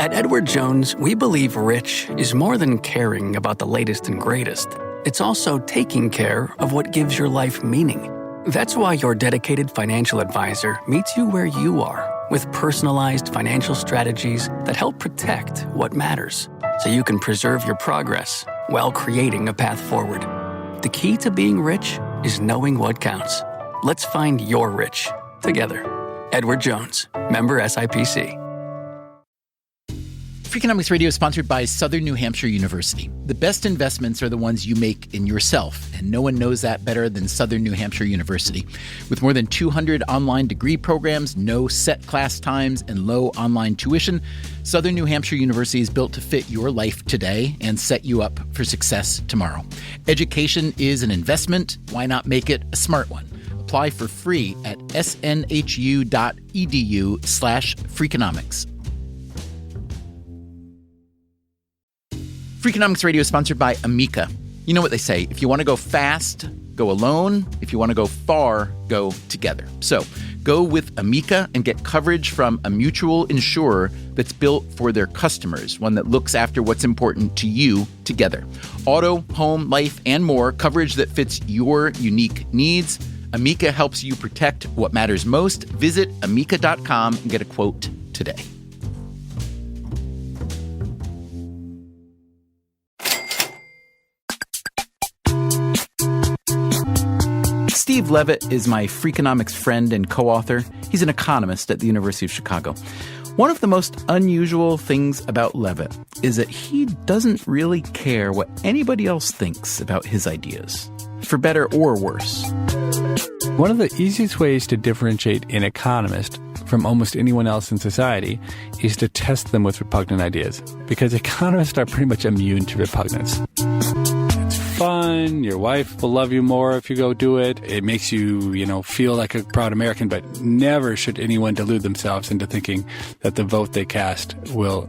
At Edward Jones, we believe rich is more than caring about the latest and greatest. It's also taking care of what gives your life meaning. That's why your dedicated financial advisor meets you where you are with personalized financial strategies that help protect what matters so you can preserve your progress while creating a path forward. The key to being rich is knowing what counts. Let's find your rich together. Edward Jones, member SIPC. Freakonomics Radio is sponsored by Southern New Hampshire University. The best investments are the ones you make in yourself, and no one knows that better than Southern New Hampshire University. With more than 200 online degree programs, no set class times, and low online tuition, Southern New Hampshire University is built to fit your life today and set you up for success tomorrow. Education is an investment. Why not make it a smart one? Apply for free at snhu.edu/Freakonomics. Freakonomics Radio is sponsored by Amica. You know what they say, if you want to go fast, go alone. If you want to go far, go together. So go with Amica and get coverage from a mutual insurer that's built for their customers, one that looks after what's important to you together. Auto, home, life, and more, coverage that fits your unique needs. Amica helps you protect what matters most. Visit amica.com and get a quote today. Steve Levitt is my Freakonomics friend and co-author. He's an economist at the University of Chicago. One of the most unusual things about Levitt is that he doesn't really care what anybody else thinks about his ideas, for better or worse. One of the easiest ways to differentiate an economist from almost anyone else in society is to test them with repugnant ideas, because economists are pretty much immune to repugnance. Fun. Your wife will love you more if you go do it. It makes you, feel like a proud American, but never should anyone delude themselves into thinking that the vote they cast will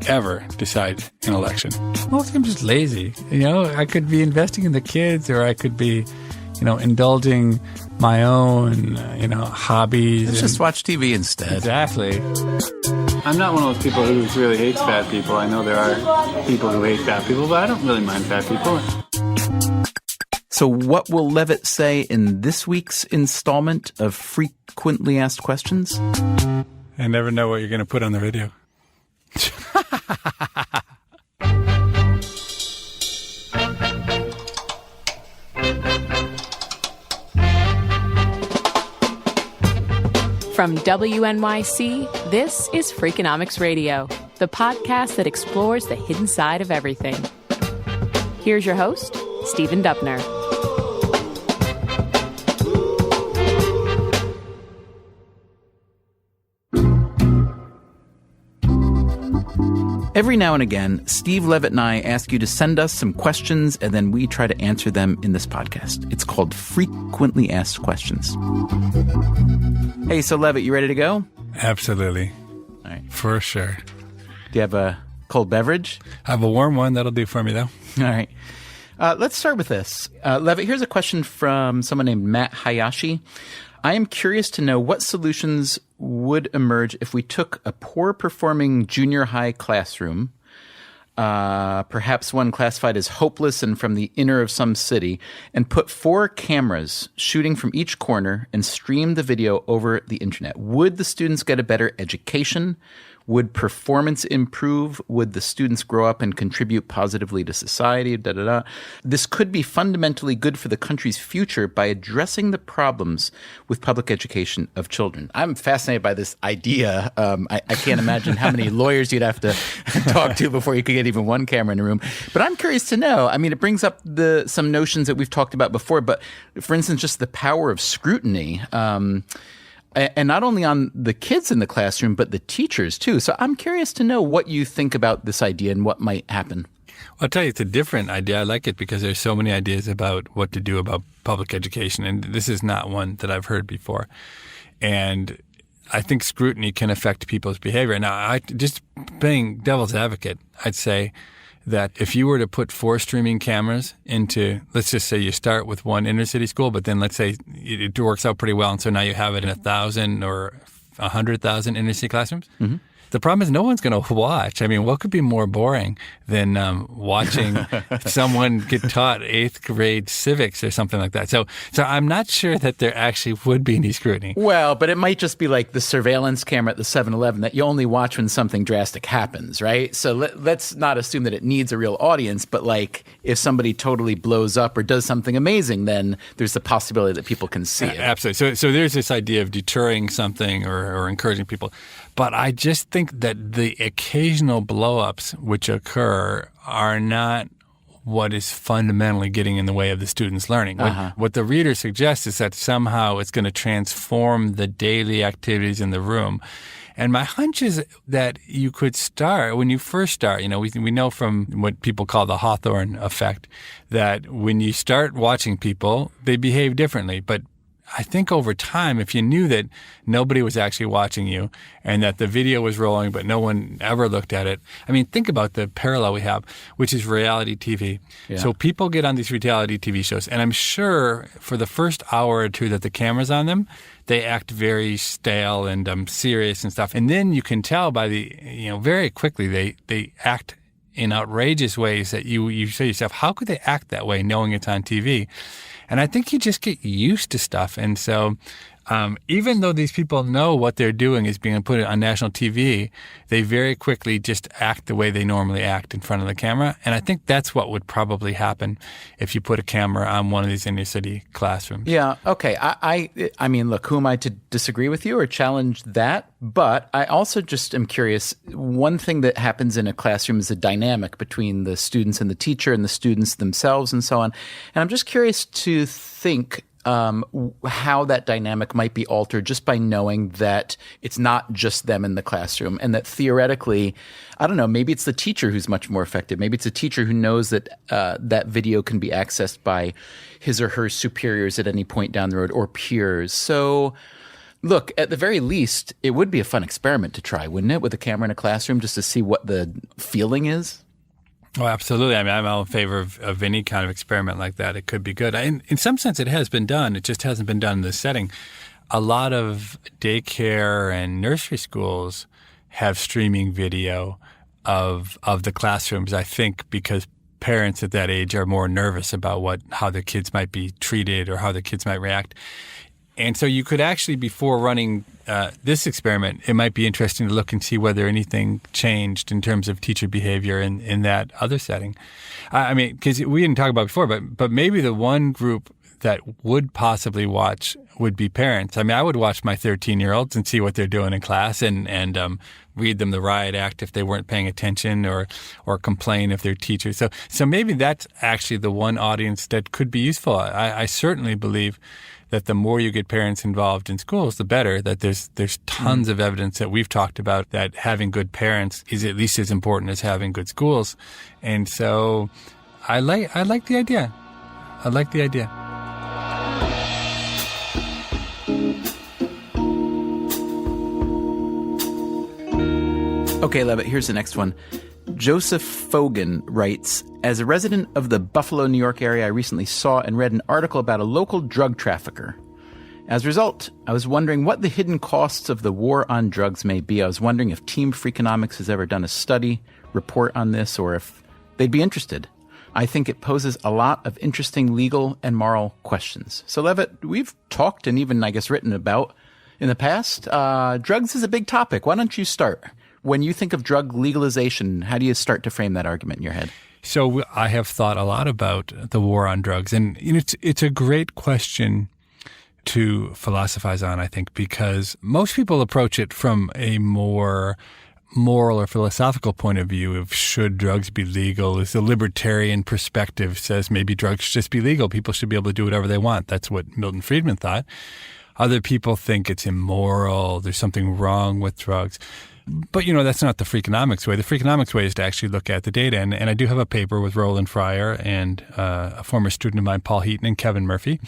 ever decide an election. Most I'm just lazy. I could be investing in the kids, or I could be, indulging my own, hobbies. Let's just watch TV instead. Exactly. I'm not one of those people who really hates fat people. I know there are people who hate fat people, but I don't really mind fat people. So what will Levitt say in this week's installment of Frequently Asked Questions? I never know what you're going to put on the video. From WNYC, this is Freakonomics Radio, the podcast that explores the hidden side of everything. Here's your host, Stephen Dubner. Every now and again, Steve Levitt and I ask you to send us some questions, and then we try to answer them in this podcast. It's called Frequently Asked Questions. Hey, so Levitt, you ready to go? Absolutely. All right. For sure. Do you have a cold beverage? I have a warm one. That'll do for me, though. All right. Let's start with this. Levitt, here's a question from someone named Matt Hayashi. I am curious to know what solutions would emerge if we took a poor-performing junior high classroom, perhaps one classified as hopeless and from the inner of some city, and put 4 cameras shooting from each corner and stream the video over the internet. Would the students get a better education? Would performance improve? Would the students grow up and contribute positively to society? This could be fundamentally good for the country's future by addressing the problems with public education of children. I'm fascinated by this idea. I can't imagine how many lawyers you'd have to talk to before you could get even one camera in a room. But I'm curious to know. I mean, it brings up some notions that we've talked about before. But for instance, just the power of scrutiny. And not only on the kids in the classroom, but the teachers, too. So I'm curious to know what you think about this idea and what might happen. Well, I'll tell you, it's a different idea. I like it because there's so many ideas about what to do about public education, and this is not one that I've heard before. And I think scrutiny can affect people's behavior. Now, just playing devil's advocate, I'd say that if you were to put 4 streaming cameras into, let's just say you start with one inner city school, but then let's say it works out pretty well, and so now you have it in 1,000 or 100,000 inner city classrooms. Mm-hmm. The problem is no one's going to watch. I mean, what could be more boring than watching someone get taught 8th grade civics or something like that? So I'm not sure that there actually would be any scrutiny. Well, but it might just be like the surveillance camera at the 7-Eleven that you only watch when something drastic happens, right? So let's not assume that it needs a real audience, but like if somebody totally blows up or does something amazing, then there's the possibility that people can see it. Absolutely. So there's this idea of deterring something or encouraging people. But I just think that the occasional blow-ups which occur are not what is fundamentally getting in the way of the student's learning. What the reader suggests is that somehow it's going to transform the daily activities in the room. And my hunch is that you could start, when you first start, we know from what people call the Hawthorne effect, that when you start watching people, they behave differently. But I think over time, if you knew that nobody was actually watching you and that the video was rolling but no one ever looked at it, I mean, think about the parallel we have, which is reality TV. Yeah. So people get on these reality TV shows, and I'm sure for the first hour or two that the camera's on them, they act very stale and serious and stuff. And then you can tell by very quickly they act in outrageous ways that you say to yourself, how could they act that way knowing it's on TV? And I think you just get used to stuff. And so even though these people know what they're doing is being put on national TV, they very quickly just act the way they normally act in front of the camera. And I think that's what would probably happen if you put a camera on one of these inner city classrooms. Yeah, okay. I mean, look, who am I to disagree with you or challenge that? But I also just am curious. One thing that happens in a classroom is a dynamic between the students and the teacher and the students themselves and so on. And I'm just curious to think how that dynamic might be altered just by knowing that it's not just them in the classroom, and that theoretically, I don't know, maybe it's the teacher who's much more effective. Maybe it's a teacher who knows that that video can be accessed by his or her superiors at any point down the road or peers. So look, at the very least, it would be a fun experiment to try, wouldn't it, with a camera in a classroom just to see what the feeling is? Oh, absolutely. I mean, I'm all in favor of any kind of experiment like that. It could be good. In some sense, it has been done. It just hasn't been done in this setting. A lot of daycare and nursery schools have streaming video of the classrooms, I think, because parents at that age are more nervous about how their kids might be treated or how their kids might react. And so you could actually, before running this experiment, it might be interesting to look and see whether anything changed in terms of teacher behavior in that other setting. I mean, because we didn't talk about it before, but maybe the one group that would possibly watch would be parents. I mean, I would watch my 13-year-olds and see what they're doing in class and read them the riot act if they weren't paying attention or complain if they're teachers. So maybe that's actually the one audience that could be useful. I certainly believe that the more you get parents involved in schools, the better. That there's tons of evidence that we've talked about that having good parents is at least as important as having good schools. And so I like the idea. I like the idea. Okay, Levitt, here's the next one. Joseph Fogan writes, as a resident of the Buffalo, New York area, I recently saw and read an article about a local drug trafficker. As a result, I was wondering what the hidden costs of the war on drugs may be. I was wondering if Team Freakonomics has ever done a study, report on this, or if they'd be interested. I think it poses a lot of interesting legal and moral questions. So, Levitt, we've talked and even, I guess, written about in the past. Drugs is a big topic. Why don't you start? When you think of drug legalization, how do you start to frame that argument in your head? So I have thought a lot about the war on drugs, and it's a great question to philosophize on, I think, because most people approach it from a more moral or philosophical point of view of should drugs be legal. Is the libertarian perspective says maybe drugs should just be legal. People should be able to do whatever they want. That's what Milton Friedman thought. Other people think it's immoral. There's something wrong with drugs. But, that's not the Freakonomics way. The Freakonomics way is to actually look at the data. And I do have a paper with Roland Fryer and a former student of mine, Paul Heaton, and Kevin Murphy.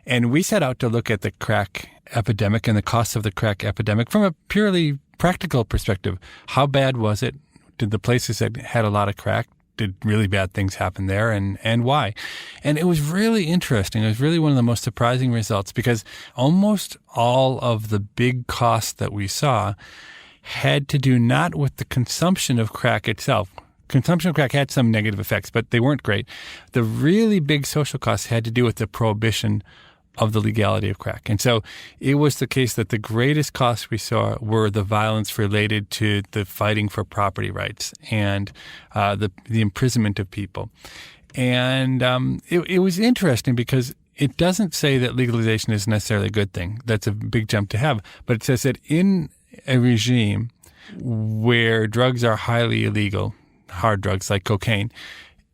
And we set out to look at the crack epidemic and the costs of the crack epidemic from a purely practical perspective. How bad was it? Did the places that had a lot of crack, did really bad things happen there, and why? And it was really interesting. It was really one of the most surprising results because almost all of the big costs that we saw had to do not with the consumption of crack itself. Consumption of crack had some negative effects, but they weren't great. The really big social costs had to do with the prohibition of the legality of crack. And so it was the case that the greatest costs we saw were the violence related to the fighting for property rights and the imprisonment of people. And it was interesting because it doesn't say that legalization is necessarily a good thing. That's a big jump to have. But it says that in a regime where drugs are highly illegal, hard drugs like cocaine,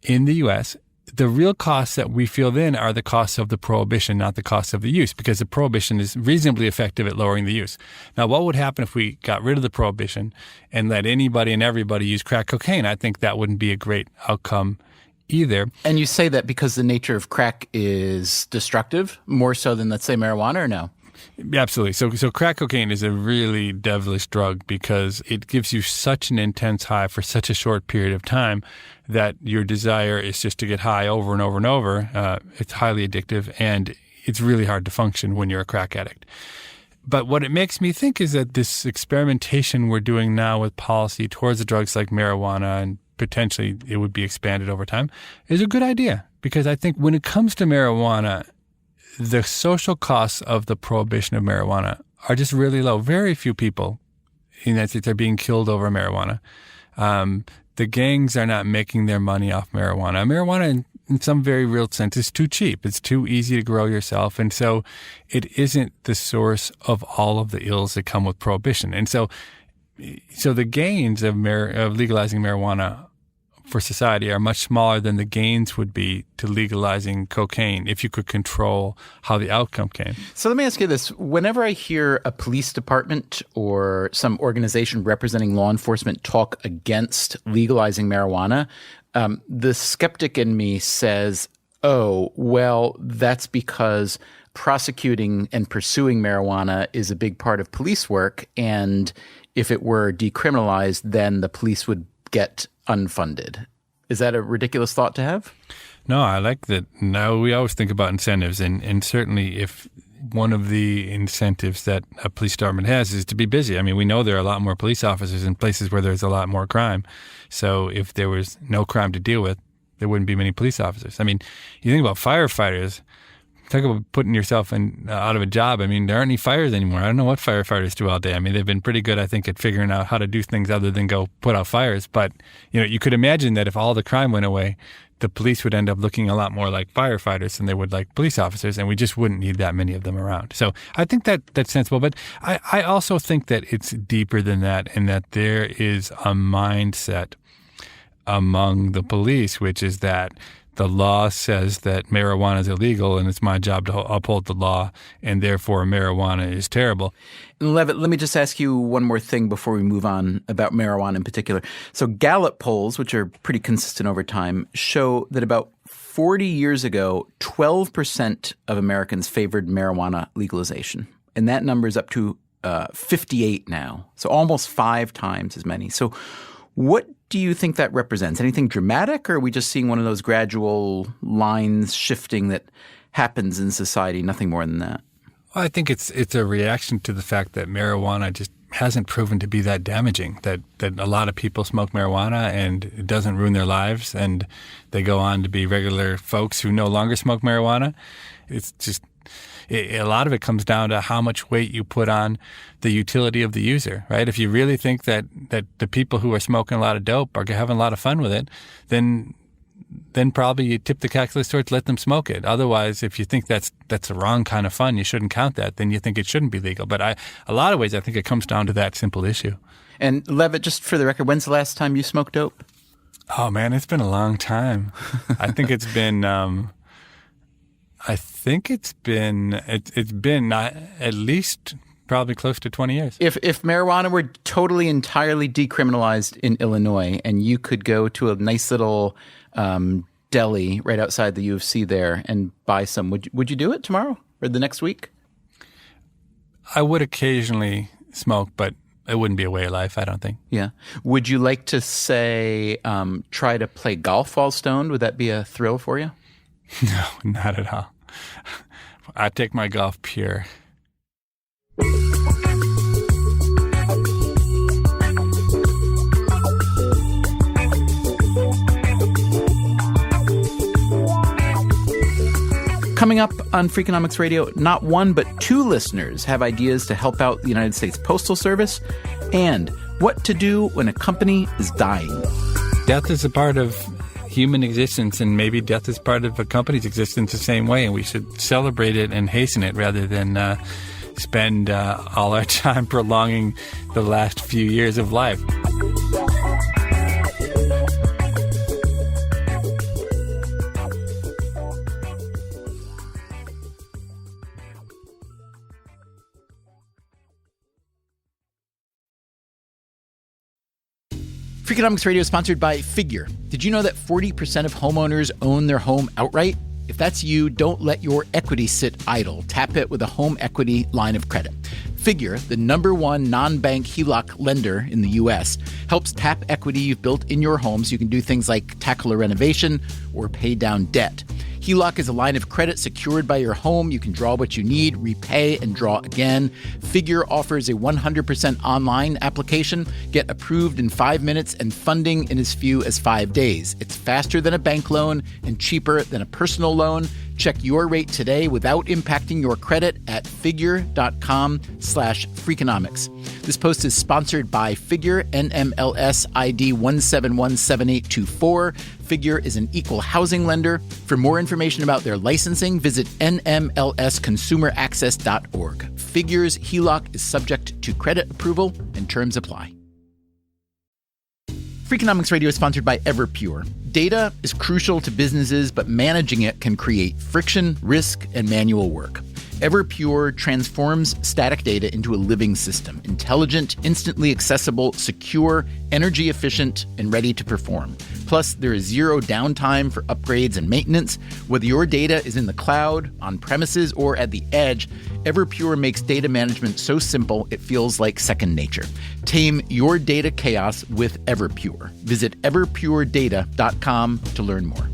in the U.S., the real costs that we feel then are the costs of the prohibition, not the costs of the use, because the prohibition is reasonably effective at lowering the use. Now, what would happen if we got rid of the prohibition and let anybody and everybody use crack cocaine? I think that wouldn't be a great outcome either. And you say that because the nature of crack is destructive, more so than, let's say, marijuana, or no? Absolutely. So crack cocaine is a really devilish drug because it gives you such an intense high for such a short period of time that your desire is just to get high over and over and over. It's highly addictive, and it's really hard to function when you're a crack addict. But what it makes me think is that this experimentation we're doing now with policy towards the drugs like marijuana, and potentially it would be expanded over time, is a good idea. Because I think when it comes to marijuana, the social costs of the prohibition of marijuana are just really low. Very few people in the United States are being killed over marijuana. The gangs are not making their money off marijuana. Marijuana, in some very real sense, is too cheap. It's too easy to grow yourself. And so it isn't the source of all of the ills that come with prohibition. And so the gains of legalizing marijuana for society are much smaller than the gains would be to legalizing cocaine if you could control how the outcome came. So let me ask you this. Whenever I hear a police department or some organization representing law enforcement talk against legalizing marijuana, the skeptic in me says, oh, well, that's because prosecuting and pursuing marijuana is a big part of police work, and if it were decriminalized, then the police would get unfunded. Is that a ridiculous thought to have? No, I like that. Now, we always think about incentives, and certainly if one of the incentives that a police department has is to be busy. I mean, we know there are a lot more police officers in places where there's a lot more crime. So if there was no crime to deal with, there wouldn't be many police officers. I mean, you think about firefighters, talk about putting yourself out of a job. I mean, there aren't any fires anymore. I don't know what firefighters do all day. I mean, they've been pretty good, I think, at figuring out how to do things other than go put out fires. But, you could imagine that if all the crime went away, the police would end up looking a lot more like firefighters than they would like police officers, and we just wouldn't need that many of them around. So I think that's sensible. But I also think that it's deeper than that, and that there is a mindset among the police, which is that the law says that marijuana is illegal, and it's my job to uphold the law, and therefore marijuana is terrible. Levitt, let me just ask you one more thing before we move on about marijuana in particular. So Gallup polls, which are pretty consistent over time, show that about 40 years ago, 12% of Americans favored marijuana legalization. And that number is up to 58 now, so almost 5 times as many. So what do you think that represents? Anything dramatic, or are we just seeing one of those gradual lines shifting that happens in society, nothing more than that? Well, I think it's a reaction to the fact that marijuana just hasn't proven to be that damaging, that a lot of people smoke marijuana and it doesn't ruin their lives, and they go on to be regular folks who no longer smoke marijuana. It's just a lot of it comes down to how much weight you put on the utility of the user, right? If you really think that the people who are smoking a lot of dope are having a lot of fun with it, then probably you tip the calculus towards let them smoke it. Otherwise, if you think that's the wrong kind of fun, you shouldn't count that, then you think it shouldn't be legal. But a lot of ways, I think it comes down to that simple issue. And Levitt, just for the record, when's the last time you smoked dope? Oh, man, it's been a long time. I think it's been it's been at least probably close to 20 years. If marijuana were totally, entirely decriminalized in Illinois, and you could go to a nice little deli right outside the U of C there and buy some, would you do it tomorrow or the next week? I would occasionally smoke, but it wouldn't be a way of life, I don't think. Yeah. Would you like to, say, try to play golf while stoned? Would that be a thrill for you? No, not at all. I take my golf pure. Coming up on Freakonomics Radio, not one but two listeners have ideas to help out the United States Postal Service and what to do when a company is dying. Death is a part of human existence, and maybe death is part of a company's existence the same way, and we should celebrate it and hasten it rather than spend all our time prolonging the last few years of life. Freakonomics Radio is sponsored by Figure. Did you know that 40% of homeowners own their home outright? If that's you, don't let your equity sit idle. Tap it with a home equity line of credit. Figure, the #1 non-bank HELOC lender in the U.S., helps tap equity you've built in your home so you can do things like tackle a renovation or pay down debt. HELOC is a line of credit secured by your home. You can draw what you need, repay, and draw again. Figure offers a 100% online application. Get approved in 5 minutes and funding in as few as 5 days. It's faster than a bank loan and cheaper than a personal loan. Check your rate today without impacting your credit at figure.com/Freakonomics. This post is sponsored by Figure, NMLS ID 1717824. Figure is an equal housing lender. For more information about their licensing, visit nmlsconsumeraccess.org. Figure's HELOC is subject to credit approval and terms apply. Freakonomics Radio is sponsored by Everpure. Data is crucial to businesses, but managing it can create friction, risk, and manual work. Everpure transforms static data into a living system, intelligent, instantly accessible, secure, energy efficient, and ready to perform. Plus, there is zero downtime for upgrades and maintenance. Whether your data is in the cloud, on premises, or at the edge, Everpure makes data management so simple it feels like second nature. Tame your data chaos with Everpure. Visit everpuredata.com to learn more.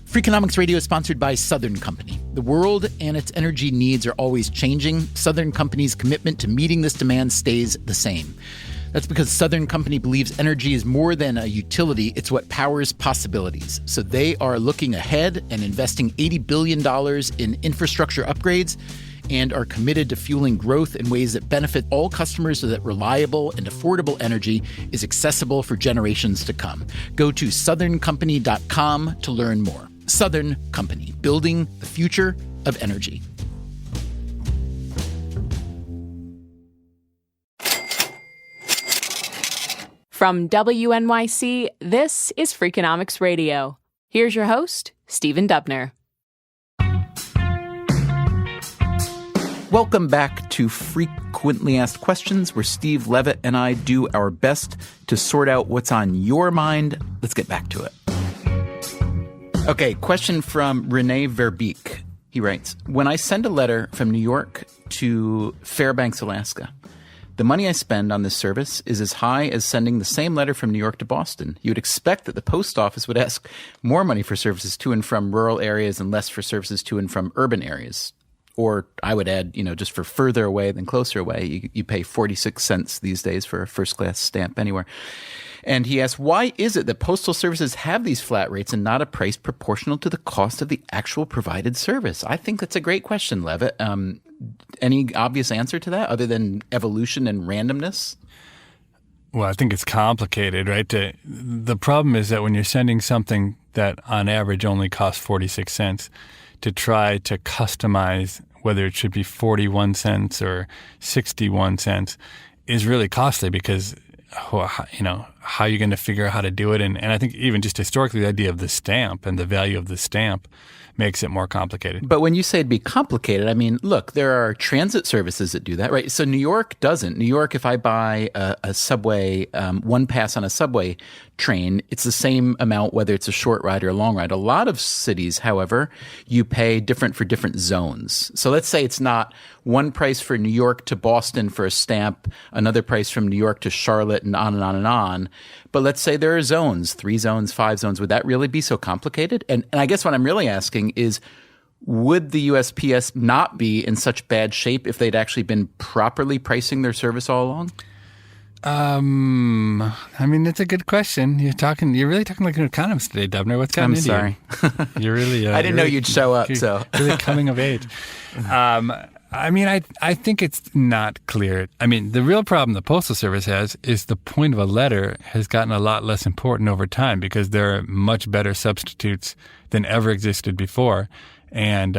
Freakonomics Radio is sponsored by Southern Company. The world and its energy needs are always changing. Southern Company's commitment to meeting this demand stays the same. That's because Southern Company believes energy is more than a utility, it's what powers possibilities. So they are looking ahead and investing $80 billion in infrastructure upgrades and are committed to fueling growth in ways that benefit all customers so that reliable and affordable energy is accessible for generations to come. Go to southerncompany.com to learn more. Southern Company, building the future of energy. From WNYC, this is Freakonomics Radio. Here's your host, Stephen Dubner. Welcome back to Frequently Asked Questions, where Steve Levitt and I do our best to sort out what's on your mind. Let's get back to it. Okay, question from Rene Verbeek. He writes, when I send a letter from New York to Fairbanks, Alaska, the money I spend on this service is as high as sending the same letter from New York to Boston. You would expect that the post office would ask more money for services to and from rural areas and less for services to and from urban areas. Or I would add, just for further away than closer away, you pay 46 cents these days for a first-class stamp anywhere. And he asks, why is it that postal services have these flat rates and not a price proportional to the cost of the actual provided service? I think that's a great question, Levitt. Any obvious answer to that other than evolution and randomness? Well, I think it's complicated, right? The problem is that when you're sending something that on average only costs 46 cents, to try to customize whether it should be 41 cents or 61 cents is really costly because, how are you going to figure out how to do it? And I think even just historically, the idea of the stamp and the value of the stamp makes it more complicated. But when you say it'd be complicated, I mean, look, there are transit services that do that, right? So New York doesn't. New York, if I buy a subway, one pass on a subway train, it's the same amount whether it's a short ride or a long ride. A lot of cities, however, you pay different for different zones. So let's say it's not one price for New York to Boston for a stamp, another price from New York to Charlotte, and on and on and on. But let's say there are zones, 3 zones, 5 zones. Would that really be so complicated? And I guess what I'm really asking is, would the USPS not be in such bad shape if they'd actually been properly pricing their service all along? I mean, it's a good question. You're really talking like an economist today, Dubner. What's gotten into sorry. you? You're really. I didn't know you'd show up. So really coming of age. I mean, I think it's not clear. I mean, the real problem the Postal Service has is the point of a letter has gotten a lot less important over time because there are much better substitutes than ever existed before. And,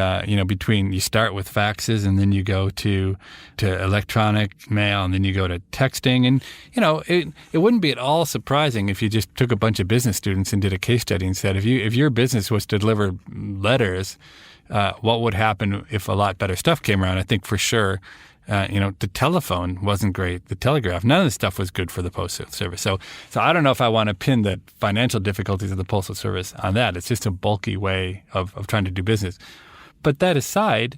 between you start with faxes and then you go to electronic mail and then you go to texting. And, it wouldn't be at all surprising if you just took a bunch of business students and did a case study and said, if your business was to deliver letters, what would happen if a lot better stuff came around? I think for sure, the telephone wasn't great. The telegraph, none of the stuff was good for the Postal Service. So I don't know if I want to pin the financial difficulties of the Postal Service on that. It's just a bulky way of trying to do business. But that aside,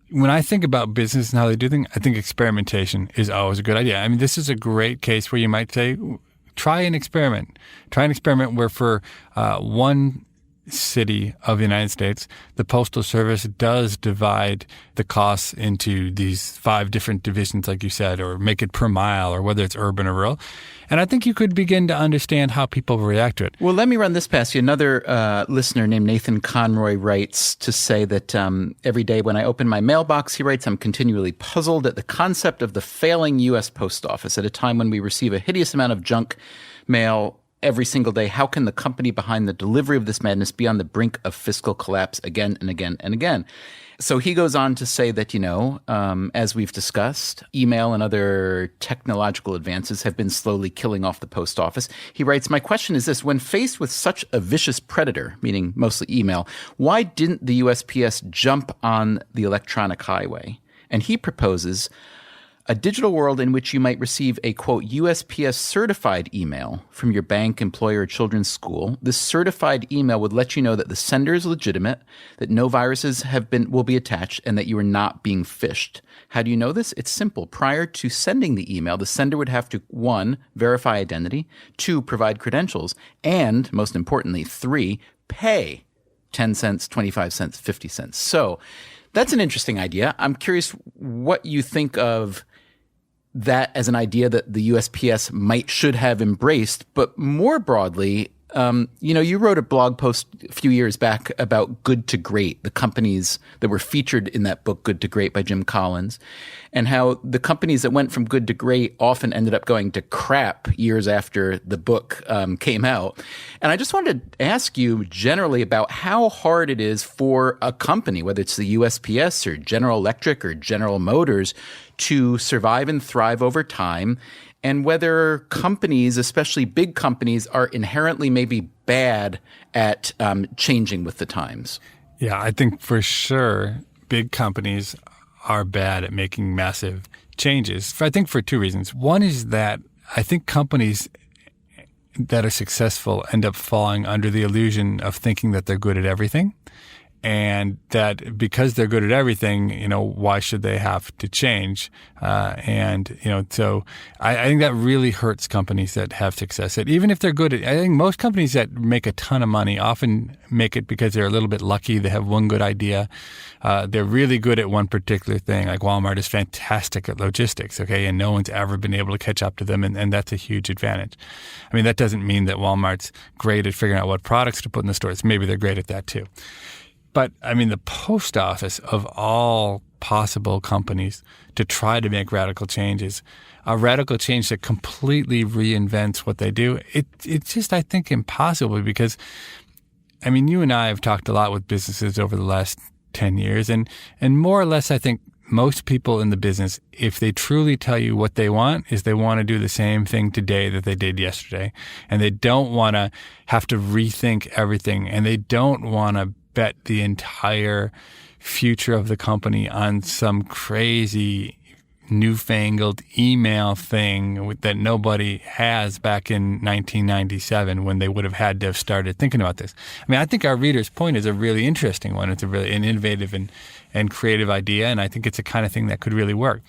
when I think about business and how they do things, I think experimentation is always a good idea. I mean, this is a great case where you might say, try an experiment. Try an experiment where for one city of the United States, the Postal Service does divide the costs into these 5 different divisions, like you said, or make it per mile, or whether it's urban or rural. And I think you could begin to understand how people react to it. Well, let me run this past you. Another listener named Nathan Conroy writes to say that every day when I open my mailbox, he writes, I'm continually puzzled at the concept of the failing U.S. Post Office at a time when we receive a hideous amount of junk mail every single day. How can the company behind the delivery of this madness be on the brink of fiscal collapse again and again and again? So he goes on to say that, as we've discussed, email and other technological advances have been slowly killing off the post office. He writes, my question is this: when faced with such a vicious predator, meaning mostly email, why didn't the USPS jump on the electronic highway? And he proposes a digital world in which you might receive a, quote, USPS certified email from your bank, employer, or children's school. This certified email would let you know that the sender is legitimate, that no viruses will be attached, and that you are not being phished. How do you know this? It's simple. Prior to sending the email, the sender would have to, 1, verify identity, 2, provide credentials, and, most importantly, 3, pay 10 cents, 25 cents, 50 cents. So that's an interesting idea. I'm curious what you think of that as an idea that the USPS should have embraced, but more broadly, you wrote a blog post a few years back about Good to Great, the companies that were featured in that book, Good to Great by Jim Collins, and how the companies that went from good to great often ended up going to crap years after the book came out. And I just wanted to ask you generally about how hard it is for a company, whether it's the USPS or General Electric or General Motors, to survive and thrive over time, and whether companies, especially big companies, are inherently maybe bad at changing with the times. Yeah, I think for sure big companies are bad at making massive changes. I think for 2 reasons. One is that I think companies that are successful end up falling under the illusion of thinking that they're good at everything. And that because they're good at everything, why should they have to change? So I think that really hurts companies that have success. That even if they're good at, I think most companies that make a ton of money often make it because they're a little bit lucky. They have one good idea. They're really good at one particular thing. Like Walmart is fantastic at logistics, okay? And no one's ever been able to catch up to them. And that's a huge advantage. I mean, that doesn't mean that Walmart's great at figuring out what products to put in the stores. Maybe they're great at that too. But, I mean, the post office of all possible companies to try to make radical changes, a radical change that completely reinvents what they do, it's just, I think, impossible because, I mean, you and I have talked a lot with businesses over the last 10 years, and more or less, I think most people in the business, if they truly tell you what they want, is they want to do the same thing today that they did yesterday. And they don't want to have to rethink everything, and they don't want to bet the entire future of the company on some crazy newfangled email thing that nobody has back in 1997 when they would have had to have started thinking about this. I mean, I think our reader's point is a really interesting one. It's an innovative and creative idea, and I think it's the kind of thing that could really work.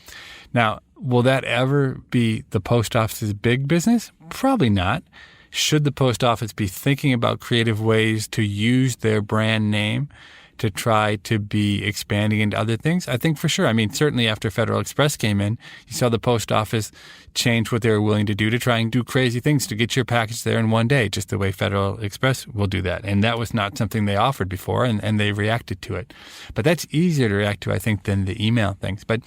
Now, will that ever be the post office's big business? Probably not. Should the post office be thinking about creative ways to use their brand name to try to be expanding into other things? I think for sure. I mean, certainly after Federal Express came in, you saw the post office change what they were willing to do to try and do crazy things to get your package there in one day, just the way Federal Express will do that. And that was not something they offered before, and they reacted to it. But that's easier to react to, I think, than the email things. But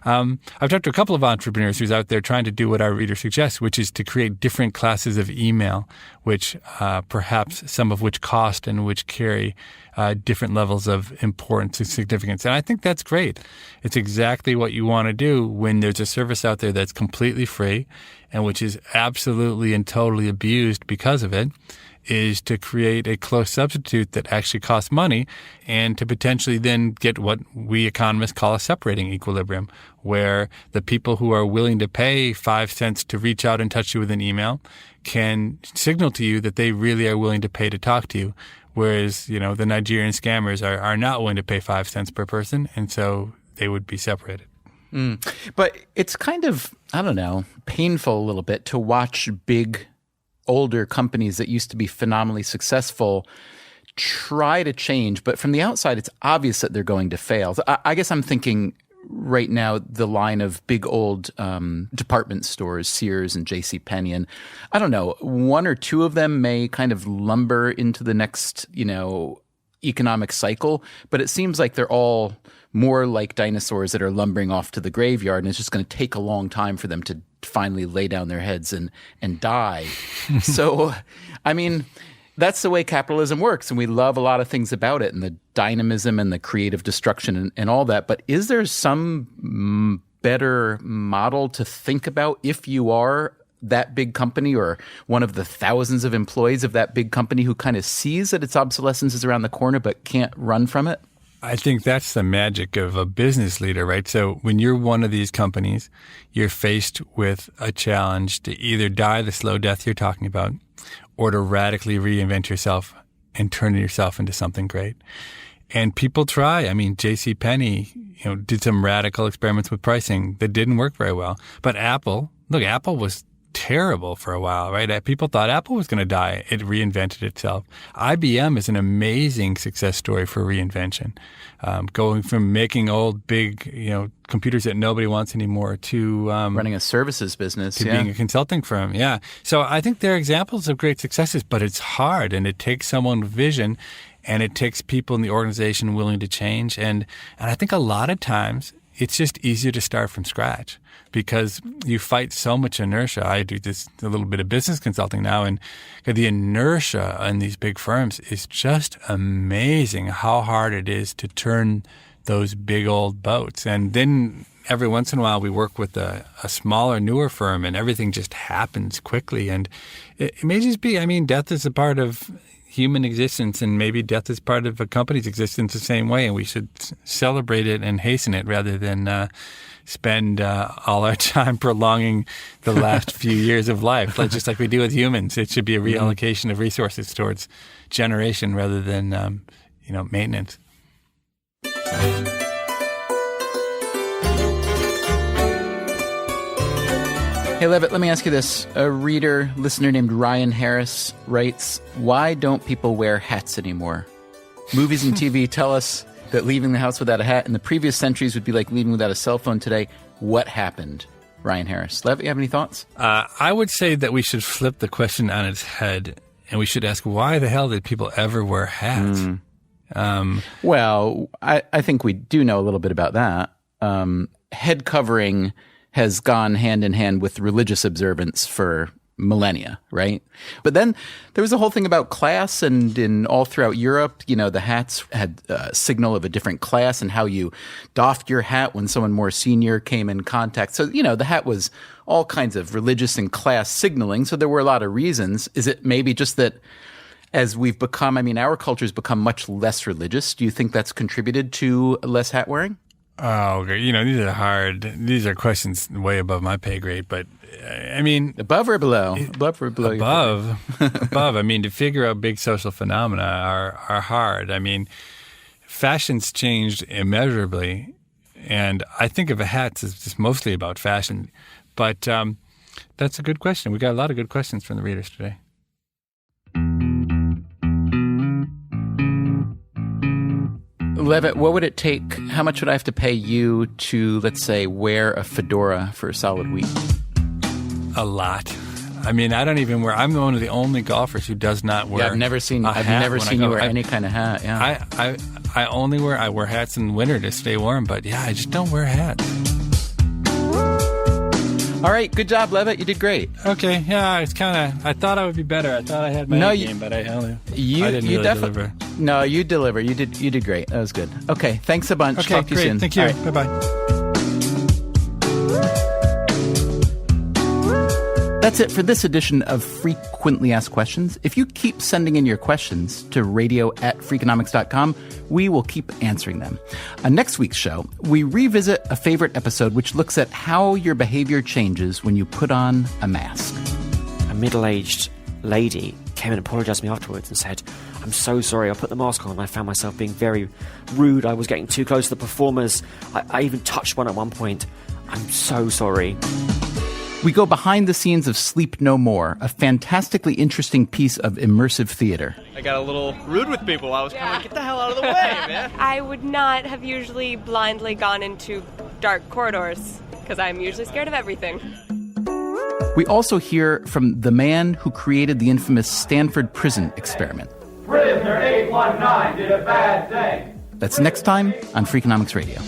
I've talked to a couple of entrepreneurs who's out there trying to do what our reader suggests, which is to create different classes of email, which perhaps some of which cost and which carry different levels of importance and significance. And I think that's great. It's exactly what you want to do when there's a service out there that's completely free and which is absolutely and totally abused because of it, is to create a close substitute that actually costs money and to potentially then get what we economists call a separating equilibrium, where the people who are willing to pay 5 cents to reach out and touch you with an email can signal to you that they really are willing to pay to talk to you. Whereas, the Nigerian scammers are not willing to pay 5 cents per person, and so they would be separated. But it's kind of, I don't know, painful a little bit to watch big, older companies that used to be phenomenally successful try to change. But from the outside, it's obvious that they're going to fail. So I guess I'm thinking right now the line of big old department stores, Sears and JCPenney, and I don't know, one or two of them may kind of lumber into the next, economic cycle, but it seems like they're all more like dinosaurs that are lumbering off to the graveyard, and it's just going to take a long time for them to finally lay down their heads and die. So, I mean, that's the way capitalism works, and we love a lot of things about it, and the dynamism and the creative destruction and all that. But is there some better model to think about if you are that big company or one of the thousands of employees of that big company who kind of sees that its obsolescence is around the corner but can't run from it? I think that's the magic of a business leader, right? So when you're one of these companies, you're faced with a challenge to either die the slow death you're talking about or to radically reinvent yourself and turn yourself into something great. And people try. I mean, JCPenney, did some radical experiments with pricing that didn't work very well. But Apple was terrible for a while, right? People thought Apple was going to die. It reinvented itself. IBM is an amazing success story for reinvention, going from making old, big, computers that nobody wants anymore to running a services business, to being a consulting firm. Yeah. So I think they're examples of great successes, but it's hard, and it takes someone with vision, and it takes people in the organization willing to change. And I think a lot of times it's just easier to start from scratch because you fight so much inertia. I do a little bit of business consulting now, and the inertia in these big firms is just amazing how hard it is to turn those big old boats. And then every once in a while we work with a smaller, newer firm, and everything just happens quickly. And it may just be, death is a part of human existence, and maybe death is part of a company's existence the same way, and we should celebrate it and hasten it rather than spend all our time prolonging the last few years of life, just like we do with humans. It should be a reallocation of resources towards generation rather than maintenance. Hey, Levitt, let me ask you this. A listener named Ryan Harris writes, why don't people wear hats anymore? Movies and TV tell us that leaving the house without a hat in the previous centuries would be like leaving without a cell phone today. What happened? Ryan Harris. Levitt, you have any thoughts? I would say that we should flip the question on its head, and we should ask, why the hell did people ever wear hats? Well, I think we do know a little bit about that. Head covering has gone hand in hand with religious observance for millennia, right? But then there was a whole thing about class, and in all throughout Europe, the hats had a signal of a different class and how you doffed your hat when someone more senior came in contact. So, the hat was all kinds of religious and class signaling. So there were a lot of reasons. Is it maybe just that as we've become, our culture's become much less religious? Do you think that's contributed to less hat wearing? Oh, these are hard. These are questions way above my pay grade, but above or below? Above or below? Above. Above. To figure out big social phenomena are hard. Fashion's changed immeasurably, and I think of a hat as just mostly about fashion. But that's a good question. We got a lot of good questions from the readers today. Levitt, what would it take? How much would I have to pay you to, let's say, wear a fedora for a solid week? A lot. I mean, I don't even wear. I'm one of the only golfers who does not wear. Yeah, I've never seen you wear any kind of hat. Yeah, I wear hats in winter to stay warm, but yeah, I just don't wear hats. All right, good job, Levitt. You did great. Okay, yeah, it's kind of. I thought I would be better. I thought I had my game, but I didn't really deliver. No, you deliver. You did great. That was good. Okay, thanks a bunch. Okay, talk to you soon. Thank you. Right. Bye-bye. That's it for this edition of Frequently Asked Questions. If you keep sending in your questions to radio@freakonomics.com, we will keep answering them. On next week's show, we revisit a favorite episode which looks at how your behavior changes when you put on a mask. A middle-aged lady came and apologised to me afterwards and said, "I'm so sorry, I put the mask on and I found myself being very rude. I was getting too close to the performers. I even touched one at one point. I'm so sorry." We go behind the scenes of Sleep No More, a fantastically interesting piece of immersive theater. I got a little rude with people. I was kind of like, get the hell out of the way, man. I would not have usually blindly gone into dark corridors, because I'm usually scared of everything. We also hear from the man who created the infamous Stanford prison experiment. Prisoner 819 did a bad thing. That's next time on Freakonomics Radio.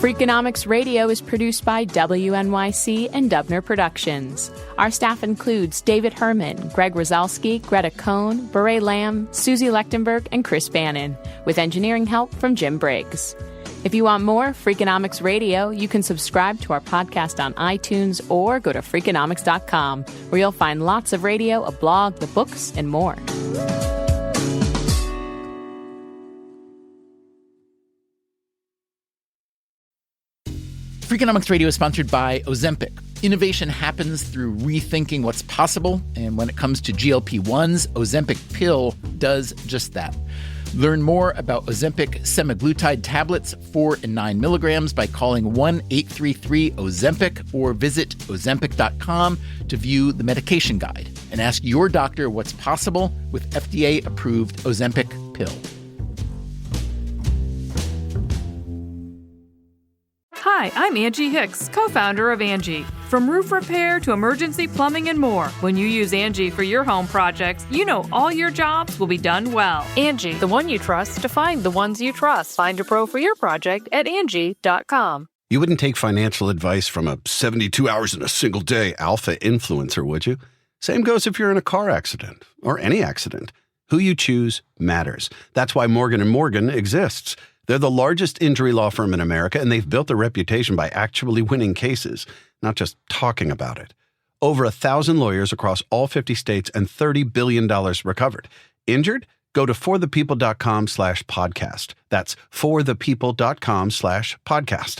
Freakonomics Radio is produced by WNYC and Dubner Productions. Our staff includes David Herman, Greg Rosalski, Greta Cohn, Beret Lamb, Susie Lechtenberg, and Chris Bannon, with engineering help from Jim Briggs. If you want more Freakonomics Radio, you can subscribe to our podcast on iTunes or go to Freakonomics.com, where you'll find lots of radio, a blog, the books, and more. Freakonomics Radio is sponsored by Ozempic. Innovation happens through rethinking what's possible, and when it comes to GLP-1s, Ozempic pill does just that. Learn more about Ozempic semaglutide tablets, 4 and 9 milligrams, by calling 1-833-OZEMPIC or visit Ozempic.com to view the medication guide and ask your doctor what's possible with FDA-approved Ozempic pill. Hi, I'm Angie Hicks, co-founder of Angie. From roof repair to emergency plumbing and more, when you use Angie for your home projects, you know all your jobs will be done well. Angie, the one you trust to find the ones you trust. Find a pro for your project at Angie.com. You wouldn't take financial advice from a 72 hours in a single day alpha influencer, would you? Same goes if you're in a car accident or any accident. Who you choose matters. That's why Morgan & Morgan exists. They're the largest injury law firm in America, and they've built a reputation by actually winning cases, not just talking about it. Over 1,000 lawyers across all 50 states and $30 billion recovered. Injured? Go to forthepeople.com/podcast. That's forthepeople.com/podcast.